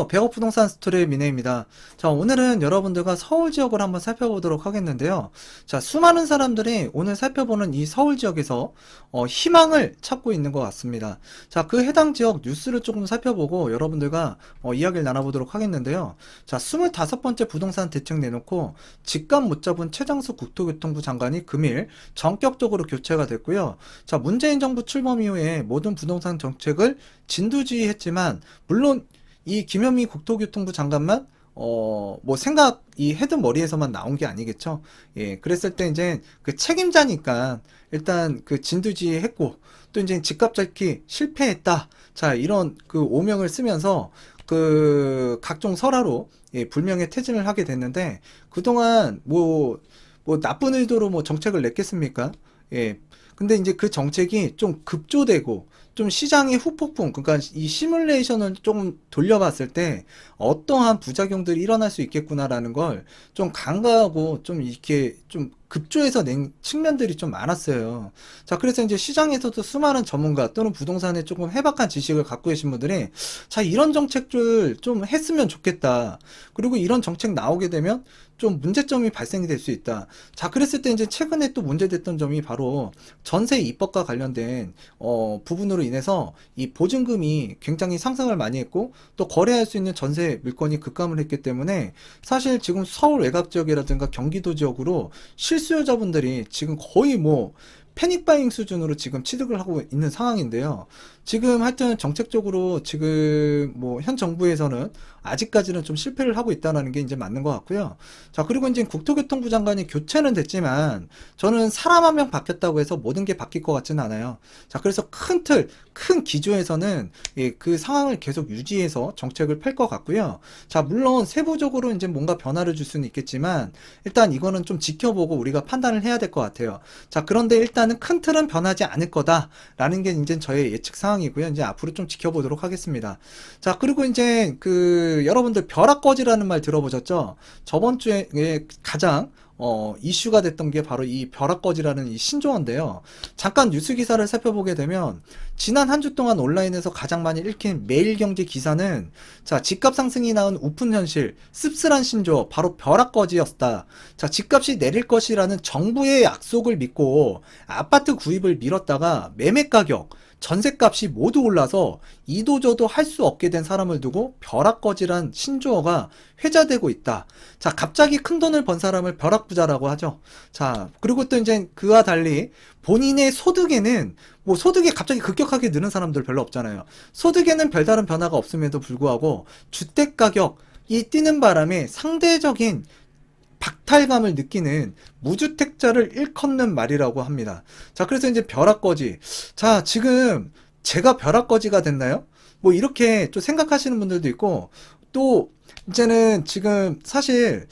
백억 부동산 스토리의 미네입니다. 자, 오늘은 여러분들과 서울 지역을 한번 살펴보도록 하겠는데요. 자, 수많은 사람들이 오늘 살펴보는 이 서울 지역에서 희망을 찾고 있는 것 같습니다. 자, 그 해당 지역 뉴스를 조금 살펴보고 여러분들과 이야기를 나눠보도록 하겠는데요. 자, 25번째 부동산 대책 내놓고 집값 못 잡은 최장수 국토교통부 장관이 금일 전격적으로 교체가 됐고요. 자, 문재인 정부 출범 이후에 모든 부동산 정책을 진두지휘했지만 물론 이 김현미 국토교통부 장관만 뭐 생각이 헤드 머리에서만 나온 게 아니겠죠. 예, 그랬을 때 이제 그 책임자니까 일단 그 진두지휘 했고 또 이제 집값 잡기 실패했다. 자, 이런 그 오명을 쓰면서 그 각종 설화로 예, 불명예 퇴진을 하게 됐는데 그동안 뭐 나쁜 의도로 뭐 정책을 냈겠습니까? 예. 근데 이제 그 정책이 좀 급조되고 좀 시장의 후폭풍, 그러니까 이 시뮬레이션을 조금 돌려봤을 때 어떠한 부작용들이 일어날 수 있겠구나라는 걸 좀 간과하고 좀 이렇게 좀 급조해서 낸 측면들이 좀 많았어요. 자, 그래서 이제 시장에서도 수많은 전문가 또는 부동산에 조금 해박한 지식을 갖고 계신 분들이 자, 이런 정책들 좀 했으면 좋겠다. 그리고 이런 정책 나오게 되면 좀 문제점이 발생이 될 수 있다. 자, 그랬을 때 이제 최근에 또 문제됐던 점이 바로 전세 입법과 관련된 부분으로 인해서 이 보증금이 굉장히 상승을 많이 했고 또 거래할 수 있는 전세 물건이 급감을 했기 때문에 사실 지금 서울 외곽 지역이라든가 경기도 지역으로 실수요자분들이 지금 거의 뭐 패닉바잉 수준으로 지금 취득을 하고 있는 상황인데요. 지금 하여튼 정책적으로 지금 뭐 현 정부에서는 아직까지는 좀 실패를 하고 있다는 게 이제 맞는 것 같고요. 자, 그리고 이제 국토교통부 장관이 교체는 됐지만 저는 사람 한 명 바뀌었다고 해서 모든 게 바뀔 것 같지는 않아요. 자, 그래서 큰 틀, 큰 기조에서는 예, 그 상황을 계속 유지해서 정책을 펼 것 같고요. 자, 물론 세부적으로 이제 뭔가 변화를 줄 수는 있겠지만 일단 이거는 좀 지켜보고 우리가 판단을 해야 될 것 같아요. 자, 그런데 일단은 큰 틀은 변하지 않을 거다라는 게 이제 저의 예측 상황이고요. 이제 앞으로 좀 지켜보도록 하겠습니다. 자, 그리고 이제 그 여러분들 벼락거지라는 말 들어보셨죠? 저번 주에 가장 이슈가 됐던 게 바로 이 벼락거지라는 이 신조어인데요. 잠깐 뉴스 기사를 살펴보게 되면 지난 한 주 동안 온라인에서 가장 많이 읽힌 매일경제 기사는 자, 집값 상승이 낳은 우픈 현실, 씁쓸한 신조어, 바로 벼락거지였다. 자, 집값이 내릴 것이라는 정부의 약속을 믿고 아파트 구입을 미뤘다가 매매 가격, 전셋값이 모두 올라서 이도저도 할 수 없게 된 사람을 두고 벼락거지란 신조어가 회자되고 있다. 자, 갑자기 큰 돈을 번 사람을 벼락부자라고 하죠. 자, 그리고 또 이제 그와 달리 본인의 소득에는 뭐 소득이 갑자기 급격하게 느는 사람들 별로 없잖아요. 소득에는 별다른 변화가 없음에도 불구하고 주택 가격이 뛰는 바람에 상대적인 박탈감을 느끼는 무주택자를 일컫는 말이라고 합니다. 자, 그래서 이제 벼락거지. 자, 지금 제가 벼락거지가 됐나요? 뭐 이렇게 좀 생각하시는 분들도 있고, 또 이제는 지금 사실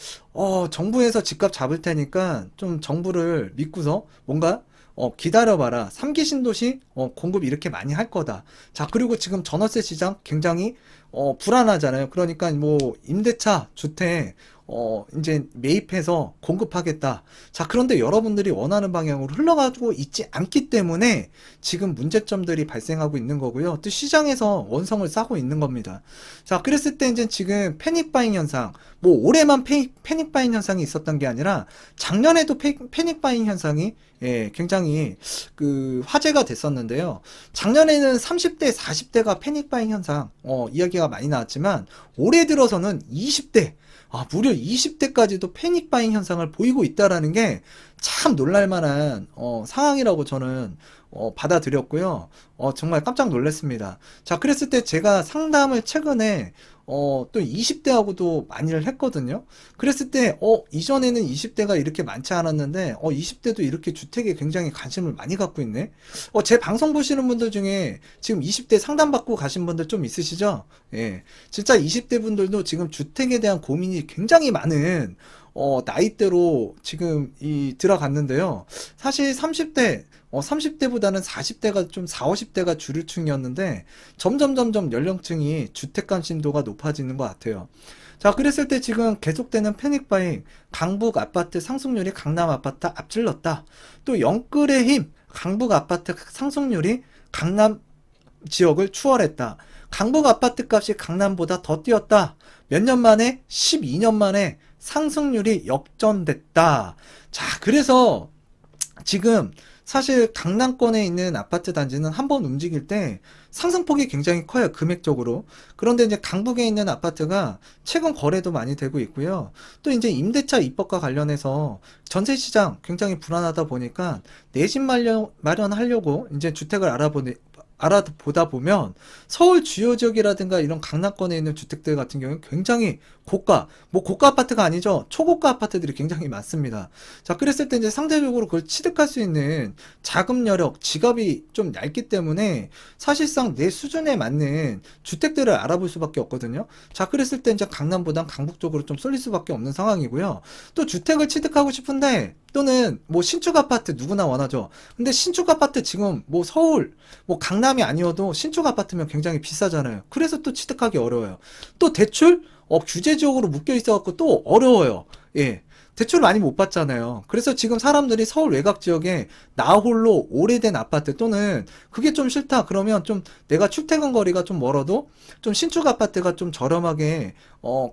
정부에서 집값 잡을 테니까 좀 정부를 믿고서 뭔가 기다려봐라. 3기 신도시 공급 이렇게 많이 할 거다. 자, 그리고 지금 전월세 시장 굉장히 불안하잖아요. 그러니까 뭐 임대차 주택 이제 매입해서 공급하겠다. 자, 그런데 여러분들이 원하는 방향으로 흘러가고 있지 않기 때문에 지금 문제점들이 발생하고 있는 거고요. 또 시장에서 원성을 싸고 있는 겁니다. 자, 그랬을 때 이제 지금 패닉바잉 현상, 뭐 올해만 패닉바잉 현상이 있었던 게 아니라 작년에도 패닉바잉 현상이 예, 굉장히 그 화제가 됐었는데요. 작년에는 30대, 40대가 패닉바잉 현상 이야기가 많이 나왔지만 올해 들어서는 20대 무려 20대까지도 패닉바잉 현상을 보이고 있다라는 게 참 놀랄만한 상황이라고 저는 받아들였고요. 정말 깜짝 놀랐습니다. 자, 그랬을 때 제가 상담을 최근에 또 20대하고도 많이를 했거든요. 그랬을 때 이전에는 20대가 이렇게 많지 않았는데 20대도 이렇게 주택에 굉장히 관심을 많이 갖고 있네. 제 방송 보시는 분들 중에 지금 20대 상담받고 가신 분들 좀 있으시죠? 예. 진짜 20대 분들도 지금 주택에 대한 고민이 굉장히 많은 나이대로 지금 들어갔는데요. 사실 30대보다는 40대가 좀 4, 50대가 주류층이었는데 점점 연령층이 주택 관심도가 높아지는 것 같아요. 자, 그랬을 때 지금 계속되는 패닉바잉, 강북 아파트 상승률이 강남 아파트 앞질렀다. 또 영끌의 힘, 강북 아파트 상승률이 강남 지역을 추월했다. 강북 아파트 값이 강남보다 더 뛰었다. 몇 년 만에? 12년 만에 상승률이 역전됐다. 자, 그래서 지금 사실 강남권에 있는 아파트 단지는 한번 움직일 때 상승폭이 굉장히 커요, 금액적으로. 그런데 이제 강북에 있는 아파트가 최근 거래도 많이 되고 있고요. 또 이제 임대차 입법과 관련해서 전세 시장 굉장히 불안하다 보니까 내 집 마련하려고 이제 주택을 알아보다 보면 서울 주요 지역이라든가 이런 강남권에 있는 주택들 같은 경우는 굉장히 뭐 고가 아파트가 아니죠. 초고가 아파트들이 굉장히 많습니다. 자, 그랬을 때 이제 상대적으로 그걸 취득할 수 있는 자금 여력, 지갑이 좀 얇기 때문에 사실상 내 수준에 맞는 주택들을 알아볼 수밖에 없거든요. 자, 그랬을 때 이제 강남보단 강북 쪽으로 좀 쏠릴 수밖에 없는 상황이고요. 또 주택을 취득하고 싶은데 또는 뭐 신축 아파트 누구나 원하죠. 근데 신축 아파트 지금 뭐 서울, 뭐 강남이 아니어도 신축 아파트면 굉장히 비싸잖아요. 그래서 또 취득하기 어려워요. 또 대출? 규제 지역으로 묶여 있어갖고 또 어려워요. 예. 대출 많이 못 받잖아요. 그래서 지금 사람들이 서울 외곽 지역에 나 홀로 오래된 아파트 또는 그게 좀 싫다 그러면 좀 내가 출퇴근 거리가 좀 멀어도 좀 신축 아파트가 좀 저렴하게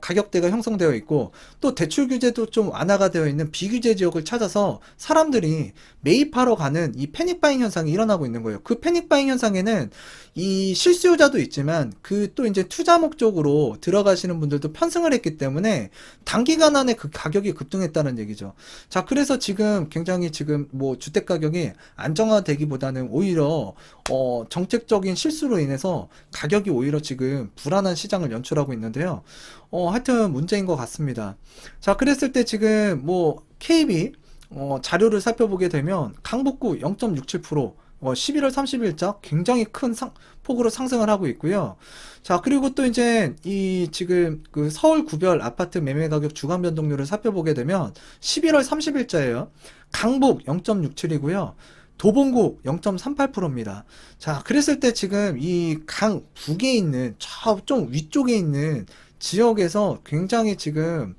가격대가 형성되어 있고 또 대출 규제도 좀 완화가 되어 있는 비규제 지역을 찾아서 사람들이 매입하러 가는 이 패닉바잉 현상이 일어나고 있는 거예요. 그 패닉바잉 현상에는 이 실수요자도 있지만 그 또 이제 투자 목적으로 들어가시는 분들도 편승을 했기 때문에 단기간 안에 그 가격이 급등했다는 얘기죠. 자, 그래서 지금 굉장히 지금 뭐 주택 가격이 안정화되기보다는 오히려 정책적인 실수로 인해서 가격이 오히려 지금 불안한 시장을 연출하고 있는데요. 하여튼 문제인 것 같습니다. 자, 그랬을 때 지금 뭐 KB 자료를 살펴보게 되면 강북구 0.67%, 11월 30일자 굉장히 큰 폭으로 상승을 하고 있고요. 자, 그리고 또 이제 이 지금 그 서울 구별 아파트 매매 가격 주간 변동률을 살펴보게 되면 11월 30일자예요. 강북 0.67이고요. 도봉구 0.38%입니다. 자, 그랬을 때 지금 이 강북에 있는 저 좀 위쪽에 있는 지역에서 굉장히 지금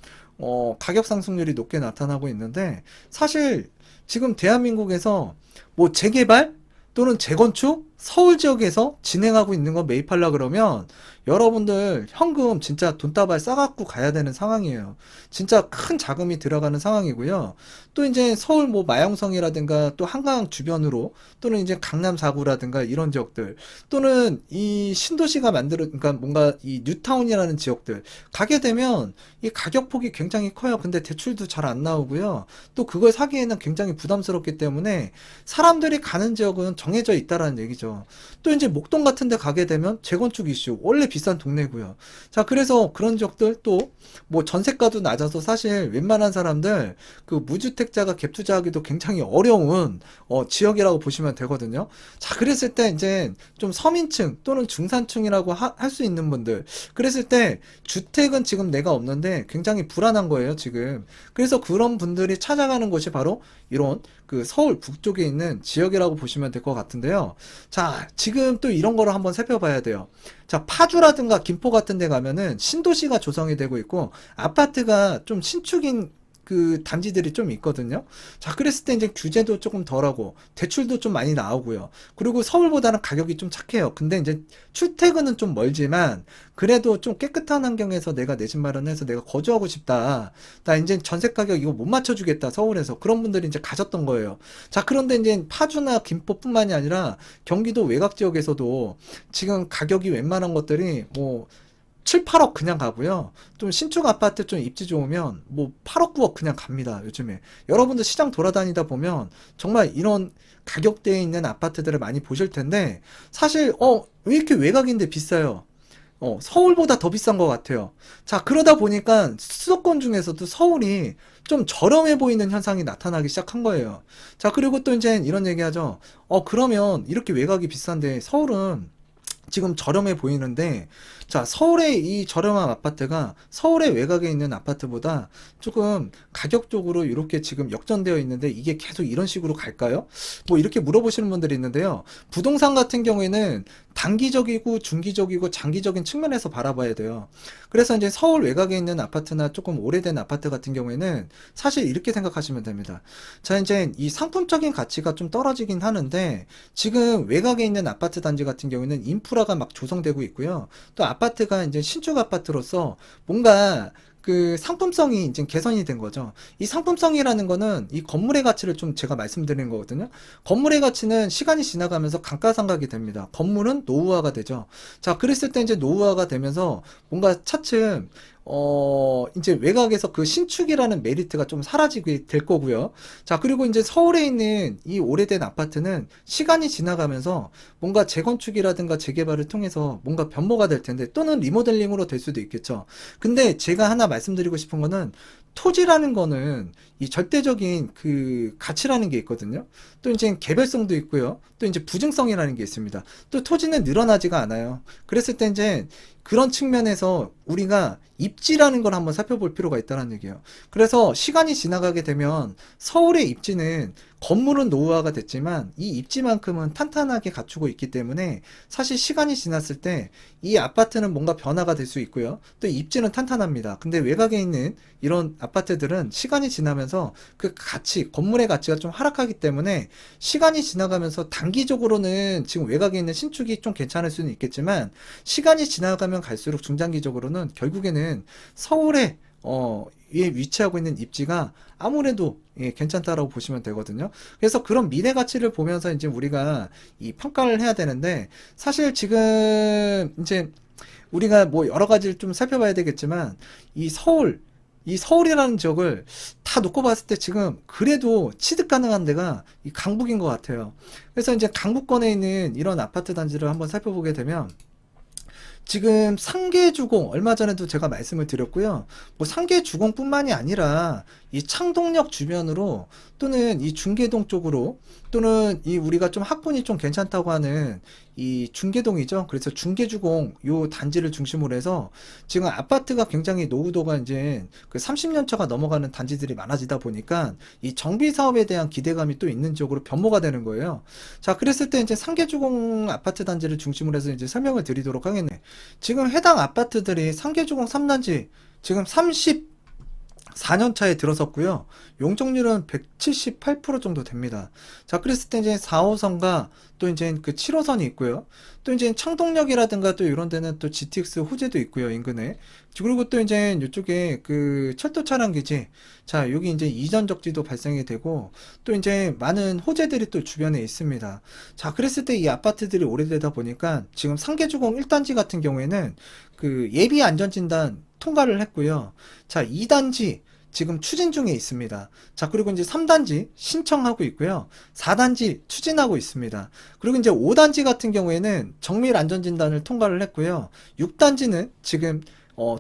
가격 상승률이 높게 나타나고 있는데 사실 지금 대한민국에서 뭐 재개발 또는 재건축 서울 지역에서 진행하고 있는 거 매입하려 그러면 여러분들 현금 진짜 돈다발 싸갖고 가야 되는 상황이에요. 진짜 큰 자금이 들어가는 상황이고요. 또 이제 서울 뭐 마영성이라든가 또 한강 주변으로 또는 이제 강남 4구라든가 이런 지역들 또는 이 신도시가 그러니까 뭔가 이 뉴타운이라는 지역들 가게 되면 이 가격폭이 굉장히 커요. 근데 대출도 잘 안 나오고요. 또 그걸 사기에는 굉장히 부담스럽기 때문에 사람들이 가는 지역은 정해져 있다라는 얘기죠. 또 이제 목동 같은 데 가게 되면 재건축 이슈 원래 비싼 동네고요. 자, 그래서 그런 지역들 또 뭐 전세가도 낮아서 사실 웬만한 사람들 그 무주택자가 갭 투자하기도 굉장히 어려운 지역이라고 보시면 되거든요. 자, 그랬을 때 이제 좀 서민층 또는 중산층이라고 할 수 있는 분들 그랬을 때 주택은 지금 내가 없는데 굉장히 불안한 거예요, 지금. 그래서 그런 분들이 찾아가는 곳이 바로 이런 그 서울 북쪽에 있는 지역이라고 보시면 될 것 같은데요. 자, 지금 또 이런 거를 한번 살펴봐야 돼요. 자, 파주라든가 김포 같은 데 가면은 신도시가 조성이 되고 있고 아파트가 좀 신축인 그 단지들이 좀 있거든요. 자, 그랬을 때 이제 규제도 조금 덜하고 대출도 좀 많이 나오고요. 그리고 서울보다는 가격이 좀 착해요. 근데 이제 출퇴근은 좀 멀지만 그래도 좀 깨끗한 환경에서 내가 내 집 마련해서 내가 거주하고 싶다. 나 이제 전세 가격 이거 못 맞춰주겠다. 서울에서 그런 분들이 이제 가졌던 거예요. 자, 그런데 이제 파주나 김포뿐만이 아니라 경기도 외곽 지역에서도 지금 가격이 웬만한 것들이 뭐 7, 8억 그냥 가고요. 좀 신축 아파트 좀 입지 좋으면 뭐 8억, 9억 그냥 갑니다. 요즘에. 여러분들 시장 돌아다니다 보면 정말 이런 가격대에 있는 아파트들을 많이 보실 텐데 사실 왜 이렇게 외곽인데 비싸요? 서울보다 더 비싼 것 같아요. 자, 그러다 보니까 수도권 중에서도 서울이 좀 저렴해 보이는 현상이 나타나기 시작한 거예요. 자, 그리고 또 이제 이런 얘기 하죠. 그러면 이렇게 외곽이 비싼데 서울은 지금 저렴해 보이는데 자, 서울의 이 저렴한 아파트가 서울의 외곽에 있는 아파트보다 조금 가격적으로 이렇게 지금 역전되어 있는데 이게 계속 이런 식으로 갈까요? 뭐 이렇게 물어보시는 분들이 있는데요. 부동산 같은 경우에는 단기적이고 중기적이고 장기적인 측면에서 바라봐야 돼요. 그래서 이제 서울 외곽에 있는 아파트나 조금 오래된 아파트 같은 경우에는 사실 이렇게 생각하시면 됩니다. 자, 이제 이 상품적인 가치가 좀 떨어지긴 하는데 지금 외곽에 있는 아파트 단지 같은 경우에는 인프라 인프라가 막 조성되고 있고요. 또 아파트가 이제 신축 아파트로서 뭔가 그 상품성이 이제 개선이 된 거죠. 이 상품성이라는 거는 이 건물의 가치를 좀 제가 말씀드리는 거거든요. 건물의 가치는 시간이 지나가면서 감가상각이 됩니다. 건물은 노후화가 되죠. 자, 그랬을 때 이제 노후화가 되면서 뭔가 차츰 이제 외곽에서 그 신축이라는 메리트가 좀 사라지게 될 거고요. 자, 그리고 이제 서울에 있는 이 오래된 아파트는 시간이 지나가면서 뭔가 재건축이라든가 재개발을 통해서 뭔가 변모가 될 텐데 또는 리모델링으로 될 수도 있겠죠. 근데 제가 하나 말씀드리고 싶은 거는 토지라는 거는 이 절대적인 그 가치라는 게 있거든요. 또 이제 개별성도 있고요. 또 이제 부증성이라는 게 있습니다. 또 토지는 늘어나지가 않아요. 그랬을 때 이제 그런 측면에서 우리가 입지라는 걸 한번 살펴볼 필요가 있다는 얘기예요. 그래서 시간이 지나가게 되면 서울의 입지는 건물은 노후화가 됐지만 이 입지만큼은 탄탄하게 갖추고 있기 때문에 사실 시간이 지났을 때 이 아파트는 뭔가 변화가 될 수 있고요. 또 입지는 탄탄합니다. 근데 외곽에 있는 이런 아파트들은 시간이 지나면서 그 가치, 건물의 가치가 좀 하락하기 때문에 시간이 지나가면서 단기적으로는 지금 외곽에 있는 신축이 좀 괜찮을 수는 있겠지만 시간이 지나가면 갈수록 중장기적으로는 결국에는 서울에 위에 위치하고 있는 입지가 아무래도 괜찮다라고 보시면 되거든요. 그래서 그런 미래 가치를 보면서 이제 우리가 이 평가를 해야 되는데 사실 지금 이제 우리가 뭐 여러 가지를 좀 살펴봐야 되겠지만 이 서울이라는 지역을 다 놓고 봤을 때 지금 그래도 취득 가능한 데가 이 강북인 것 같아요. 그래서 이제 강북권에 있는 이런 아파트 단지를 한번 살펴보게 되면 지금 상계주공 얼마 전에도 제가 말씀을 드렸고요. 뭐 상계주공뿐만이 아니라 이 창동역 주변으로 또는 이 중계동 쪽으로 또는 이 우리가 좀 학군이 좀 괜찮다고 하는 이 중계동이죠. 그래서 중계주공 요 단지를 중심으로 해서 지금 아파트가 굉장히 노후도가 이제 그 30년 차가 넘어가는 단지들이 많아지다 보니까 이 정비 사업에 대한 기대감이 또 있는 쪽으로 변모가 되는 거예요. 자, 그랬을 때 이제 상계주공 아파트 단지를 중심으로 해서 이제 설명을 드리도록 하겠네. 지금 해당 아파트들이 상계주공 3단지 지금 34년 차에 들어섰고요. 용적률은 178% 정도 됩니다. 자, 그랬을 때 이제 4호선과 또 이제 그 7호선이 있고요. 또 이제 창동역이라든가 또 이런 데는 또 GTX 호재도 있고요, 인근에. 그리고 또 이제 이쪽에 그 철도 차량 기지. 자, 여기 이제 이전 적지도 발생이 되고 또 이제 많은 호재들이 또 주변에 있습니다. 자, 그랬을 때 이 아파트들이 오래되다 보니까 지금 상계주공 1단지 같은 경우에는 그 예비 안전진단 통과를 했고요. 자, 2단지 지금 추진 중에 있습니다. 자, 그리고 이제 3단지 신청하고 있고요. 4단지 추진하고 있습니다. 그리고 이제 5단지 같은 경우에는 정밀 안전진단을 통과를 했고요. 6단지는 지금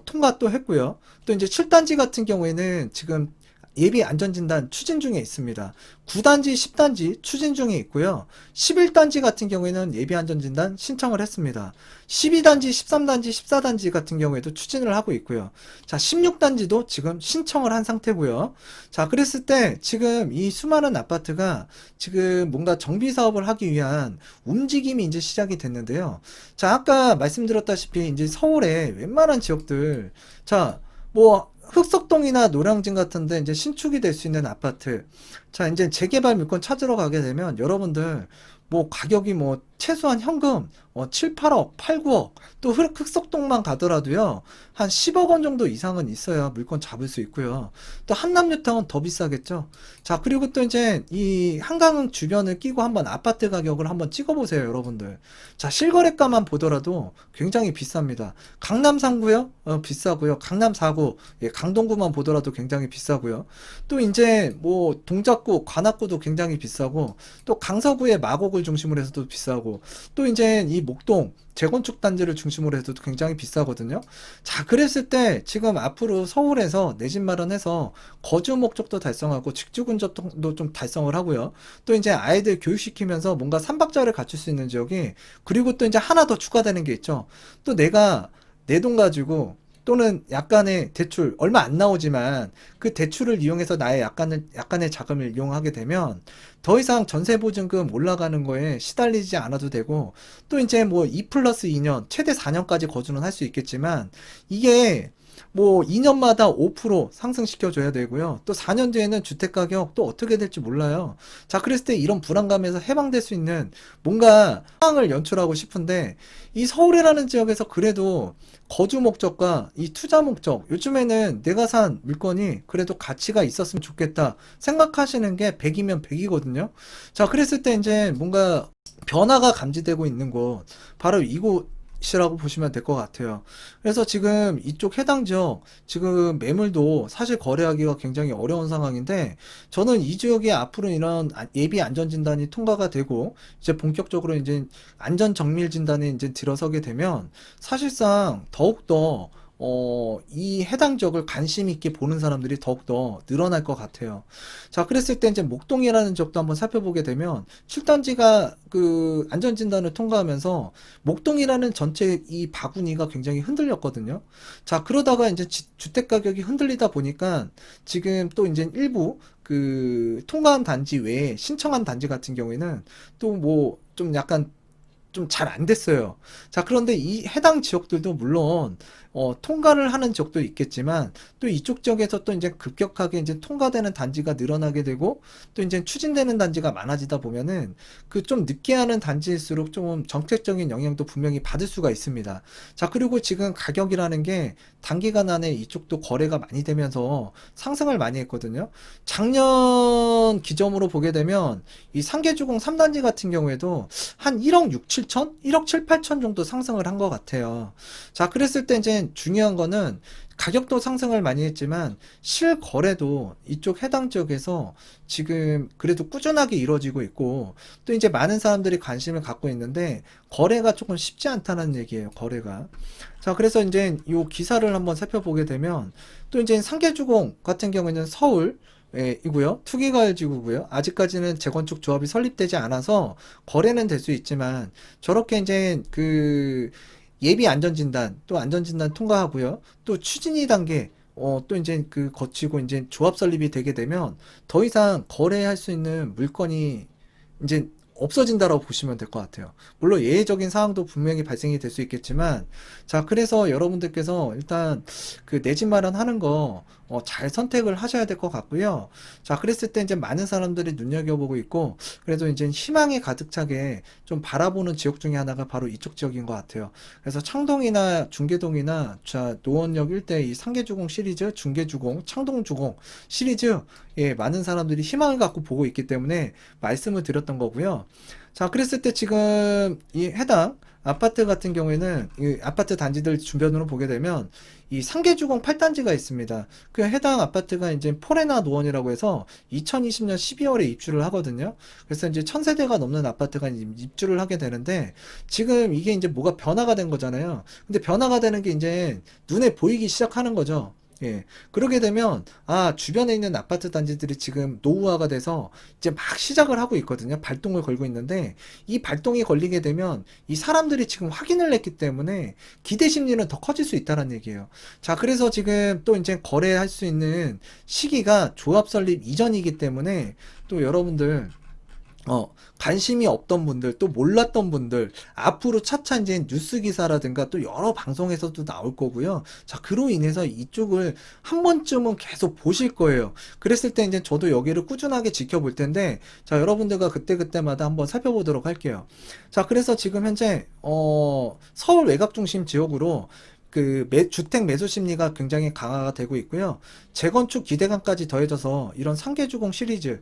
통과 또 했고요. 또 이제 7단지 같은 경우에는 지금 예비 안전진단 추진 중에 있습니다. 9단지, 10단지 추진 중에 있고요. 11단지 같은 경우에는 예비 안전진단 신청을 했습니다. 12단지, 13단지, 14단지 같은 경우에도 추진을 하고 있고요. 자, 16단지도 지금 신청을 한 상태고요. 자, 그랬을 때 지금 이 수많은 아파트가 지금 뭔가 정비 사업을 하기 위한 움직임이 이제 시작이 됐는데요. 자, 아까 말씀드렸다시피 이제 서울의 웬만한 지역들, 자, 뭐 흑석동이나 노량진 같은데 이제 신축이 될 수 있는 아파트. 자, 이제 재개발 물건 찾으러 가게 되면 여러분들 뭐 가격이 뭐 최소한 현금 7, 8억, 8, 9억 또 흑석동만 가더라도요 한 10억 원 정도 이상은 있어야 물건 잡을 수 있고요. 또 한남뉴타운 더 비싸겠죠. 자, 그리고 또 이제 이 한강은 주변을 끼고 한번 아파트 가격을 한번 찍어보세요, 여러분들. 자, 실거래가만 보더라도 굉장히 비쌉니다. 강남 3구요? 비싸고요. 강남 4구, 예, 강동구만 보더라도 굉장히 비싸고요. 또 이제 뭐 동작구, 관악구도 굉장히 비싸고 또 강서구의 마곡을 중심으로 해서도 비싸고 또 이제 이 목동 재건축 단지를 중심으로 해도 굉장히 비싸거든요. 자, 그랬을 때 지금 앞으로 서울에서 내 집 마련해서 거주 목적도 달성하고 직주 근접도 좀 달성을 하고요. 또 이제 아이들 교육시키면서 뭔가 삼박자를 갖출 수 있는 지역이 그리고 또 이제 하나 더 추가되는 게 있죠. 또 내가 내 돈 가지고 또는 약간의 대출 얼마 안 나오지만 그 대출을 이용해서 나의 약간의 자금을 이용하게 되면 더 이상 전세보증금 올라가는 거에 시달리지 않아도 되고 또 이제 뭐 2+2년 최대 4년까지 거주는 할 수 있겠지만 이게 뭐 2년마다 5% 상승시켜 줘야 되고요. 또 4년 뒤에는 주택 가격 또 어떻게 될지 몰라요. 자, 그랬을 때 이런 불안감에서 해방될 수 있는 뭔가 상황을 연출하고 싶은데, 이 서울이라는 지역에서 그래도 거주 목적과 이 투자 목적, 요즘에는 내가 산 물건이 그래도 가치가 있었으면 좋겠다 생각하시는 게 100이면 100이거든요. 자, 그랬을 때 이제 뭔가 변화가 감지되고 있는 곳, 바로 이곳이라고 보시면 될 것 같아요. 그래서 지금 이쪽 해당 지역, 지금 매물도 사실 거래하기가 굉장히 어려운 상황인데, 저는 이 지역에 앞으로 이런 예비 안전 진단이 통과가 되고, 이제 본격적으로 이제 안전 정밀 진단에 이제 들어서게 되면, 사실상 더욱더 이 해당 지역을 관심 있게 보는 사람들이 더욱더 늘어날 것 같아요. 자, 그랬을 때 이제 목동이라는 지역도 한번 살펴보게 되면 7단지가 그 안전진단을 통과하면서 목동이라는 전체 이 바구니가 굉장히 흔들렸거든요. 자, 그러다가 이제 주택 가격이 흔들리다 보니까 지금 또 이제 일부 그 통과한 단지 외에 신청한 단지 같은 경우에는 또 뭐 좀 약간 좀 잘 안 됐어요. 자, 그런데 이 해당 지역들도 물론 통과를 하는 지역도 있겠지만, 또 이쪽 지역에서 또 이제 급격하게 이제 통과되는 단지가 늘어나게 되고, 또 이제 추진되는 단지가 많아지다 보면은 그 좀 늦게 하는 단지일수록 좀 정책적인 영향도 분명히 받을 수가 있습니다. 자, 그리고 지금 가격이라는 게 단기간 안에 이쪽도 거래가 많이 되면서 상승을 많이 했거든요. 작년 기점으로 보게 되면 이 상계주공 3단지 같은 경우에도 한 1억 6, 7천? 1억 7, 8천 정도 상승을 한 것 같아요. 자, 그랬을 때 이제 중요한 거는 가격도 상승을 많이 했지만 실거래도 이쪽 해당 지역에서 지금 그래도 꾸준하게 이루어지고 있고, 또 이제 많은 사람들이 관심을 갖고 있는데 거래가 조금 쉽지 않다는 얘기예요, 거래가. 자, 그래서 이제 이 기사를 한번 살펴보게 되면, 또 이제 상계주공 같은 경우에는 서울 예, 이고요. 투기과열지구고요. 아직까지는 재건축 조합이 설립되지 않아서 거래는 될 수 있지만, 저렇게 이제 그 예비 안전진단, 또 안전진단 통과하고요. 또 추진위 단계, 또 이제 그 거치고 이제 조합 설립이 되게 되면 더 이상 거래할 수 있는 물건이 이제 없어진다라고 보시면 될 것 같아요. 물론 예외적인 상황도 분명히 발생이 될 수 있겠지만, 자, 그래서 여러분들께서 일단 그 내 집 마련하는 거 잘 선택을 하셔야 될 것 같고요. 자, 그랬을 때 이제 많은 사람들이 눈여겨보고 있고, 그래도 이제 희망이 가득 차게 좀 바라보는 지역 중에 하나가 바로 이쪽 지역인 것 같아요. 그래서 창동이나 중계동이나 자, 노원역 일대 이 상계주공 시리즈, 중계주공, 창동주공 시리즈, 예, 많은 사람들이 희망을 갖고 보고 있기 때문에 말씀을 드렸던 거고요. 자, 그랬을 때 지금 이 해당 아파트 같은 경우에는 이 아파트 단지들 주변으로 보게 되면 이 상계주공 8단지가 있습니다. 그 해당 아파트가 이제 포레나 노원이라고 해서 2020년 12월에 입주를 하거든요. 그래서 이제 1000세대가 넘는 아파트가 입주를 하게 되는데, 지금 이게 이제 뭐가 변화가 된 거잖아요. 근데 변화가 되는 게 이제 눈에 보이기 시작하는 거죠. 예. 그러게 되면, 주변에 있는 아파트 단지들이 지금 노후화가 돼서 이제 막 시작을 하고 있거든요. 발동을 걸고 있는데, 이 발동이 걸리게 되면 이 사람들이 지금 확인을 했기 때문에 기대 심리는 더 커질 수 있다는 얘기예요. 자, 그래서 지금 또 이제 거래할 수 있는 시기가 조합 설립 이전이기 때문에, 또 여러분들 관심이 없던 분들, 또 몰랐던 분들, 앞으로 차차 이제 뉴스 기사라든가 또 여러 방송에서도 나올 거고요. 자, 그로 인해서 이쪽을 한 번쯤은 계속 보실 거예요. 그랬을 때 이제 저도 여기를 꾸준하게 지켜볼 텐데, 자, 여러분들과 그때그때마다 한번 살펴보도록 할게요. 자, 그래서 지금 현재, 서울 외곽 중심 지역으로 그 주택 매수 심리가 굉장히 강화가 되고 있고요. 재건축 기대감까지 더해져서 이런 상계주공 시리즈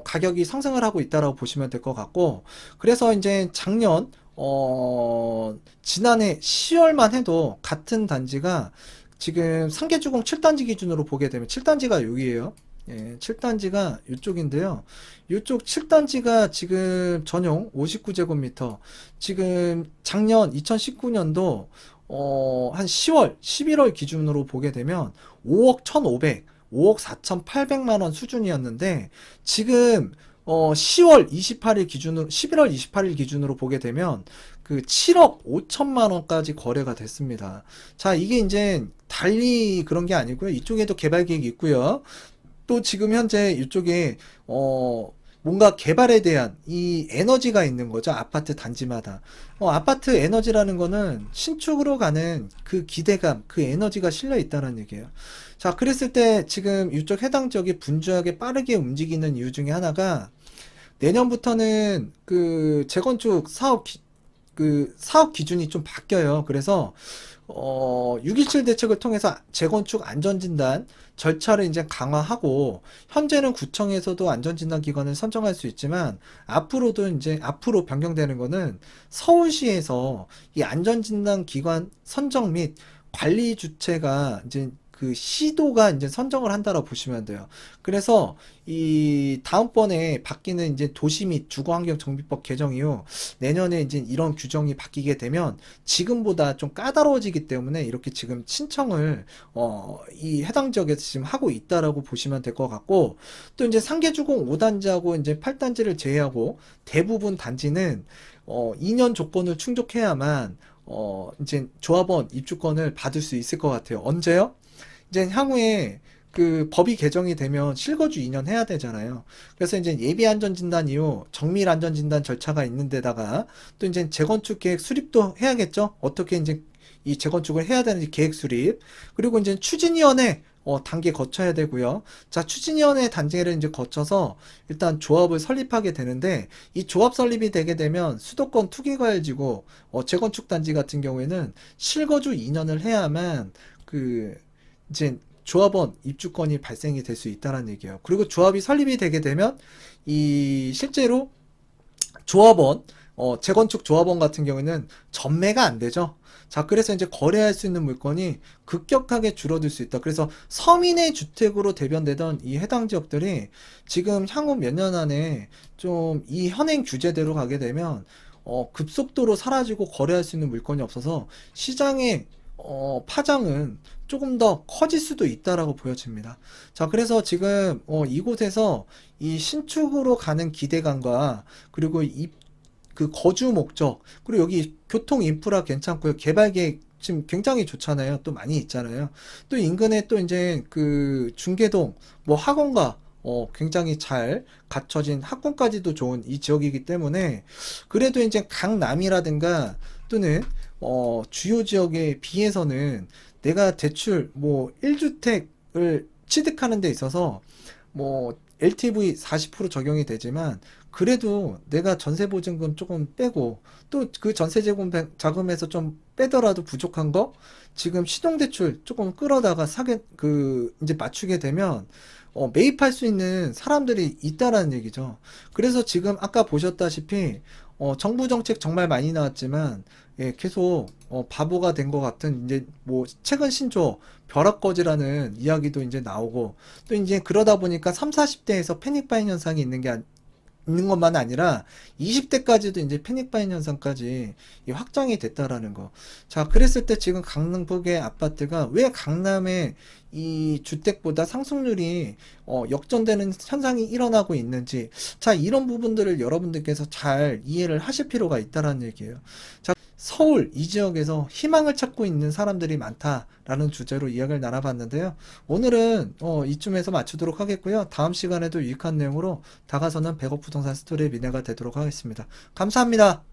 가격이 상승을 하고 있다라고 보시면 될 것 같고, 그래서 이제 작년 지난해 10월만 해도 같은 단지가 지금 상계주공 7단지 기준으로 보게 되면 7단지가 여기에요. 예, 7단지가 이쪽인데요. 이쪽 7단지가 지금 전용 59제곱미터, 지금 작년 2019년도 한 10월, 11월 기준으로 보게 되면 5억 1,500, 5억 4,800만 원 수준이었는데, 지금 10월 28일 기준으로, 11월 28일 기준으로 보게 되면 그 7억 5천만 원까지 거래가 됐습니다. 자, 이게 이제 달리 그런 게 아니고요. 이쪽에도 개발 계획이 있고요. 또 지금 현재 이쪽에 뭐 뭔가 개발에 대한 이 에너지가 있는 거죠. 아파트 단지마다. 아파트 에너지라는 거는 신축으로 가는 그 기대감, 그 에너지가 실려 있다는 얘기예요. 자, 그랬을 때 지금 이쪽 해당 지역이 분주하게 빠르게 움직이는 이유 중에 하나가 내년부터는 그 재건축 사업 기준이 좀 바뀌어요. 그래서 6.17 대책을 통해서 재건축 안전진단 절차를 이제 강화하고, 현재는 구청에서도 안전진단 기관을 선정할 수 있지만, 앞으로도 이제, 앞으로 변경되는 거는 서울시에서 이 안전진단 기관 선정 및 관리 주체가 이제 그 시도가 이제 선정을 한다고 보시면 돼요. 그래서 이 다음번에 바뀌는 이제 도시 및 주거환경정비법 개정 이후 내년에 이제 이런 규정이 바뀌게 되면 지금보다 좀 까다로워지기 때문에 이렇게 지금 신청을 이 해당 지역에서 지금 하고 있다라고 보시면 될 것 같고, 또 이제 상계주공 5단지하고 이제 8단지를 제외하고 대부분 단지는 2년 조건을 충족해야만 이제 조합원 입주권을 받을 수 있을 것 같아요. 언제요? 이제 향후에 그 법이 개정이 되면 실거주 2년 해야 되잖아요. 그래서 이제 예비 안전진단 이후 정밀 안전진단 절차가 있는 데다가 또 이제 재건축 계획 수립도 해야겠죠. 어떻게 이제 이 재건축을 해야 되는지 계획 수립. 그리고 이제 추진위원회 단계 거쳐야 되고요. 자, 추진위원회 단계를 이제 거쳐서 일단 조합을 설립하게 되는데, 이 조합 설립이 되게 되면 수도권 투기과열지구 재건축 단지 같은 경우에는 실거주 2년을 해야만 그 이제 조합원 입주권이 발생이 될 수 있다는 얘기예요. 그리고 조합이 설립이 되게 되면 이 실제로 조합원 재건축 조합원 같은 경우에는 전매가 안 되죠. 자, 그래서 이제 거래할 수 있는 물건이 급격하게 줄어들 수 있다. 그래서 서민의 주택으로 대변되던 이 해당 지역들이 지금 향후 몇 년 안에 좀 이 현행 규제대로 가게 되면 급속도로 사라지고 거래할 수 있는 물건이 없어서 시장의 파장은 조금 더 커질 수도 있다라고 보여집니다. 자, 그래서 지금 이곳에서 이 신축으로 가는 기대감과, 그리고 그 거주 목적, 그리고 여기 교통 인프라 괜찮고요. 개발 계획 지금 굉장히 좋잖아요. 또 많이 있잖아요. 또 인근에 또 이제 그 중계동, 뭐 학원가, 굉장히 잘 갖춰진 학군까지도 좋은 이 지역이기 때문에, 그래도 이제 강남이라든가 또는 주요 지역에 비해서는 내가 대출 뭐 1주택을 취득하는 데 있어서 뭐 LTV 40% 적용이 되지만, 그래도 내가 전세보증금 조금 빼고 또 그 자금에서 좀 빼더라도 부족한 거 지금 신용대출 조금 끌어다가 이제 맞추게 되면 매입할 수 있는 사람들이 있다라는 얘기죠. 그래서 지금 아까 보셨다시피 정부 정책 정말 많이 나왔지만, 예, 계속 바보가 된 것 같은, 이제 뭐 최근 신조 벼락거지라는 이야기도 이제 나오고, 또 이제 그러다 보니까 3, 40대에서 패닉바잉 현상이 있는 것만 아니라 20대까지도 이제 패닉바잉 현상까지 확장이 됐다라는 거. 자, 그랬을 때 지금 강남북의 아파트가 왜 강남의 이 주택보다 상승률이 역전되는 현상이 일어나고 있는지, 자, 이런 부분들을 여러분들께서 잘 이해를 하실 필요가 있다라는 얘기예요. 자, 서울 이 지역에서 희망을 찾고 있는 사람들이 많다라는 주제로 이야기를 나눠봤는데요. 오늘은 이쯤에서 마치도록 하겠고요. 다음 시간에도 유익한 내용으로 다가서는 백억 부동산 스토리의 미래가 되도록 하겠습니다. 감사합니다.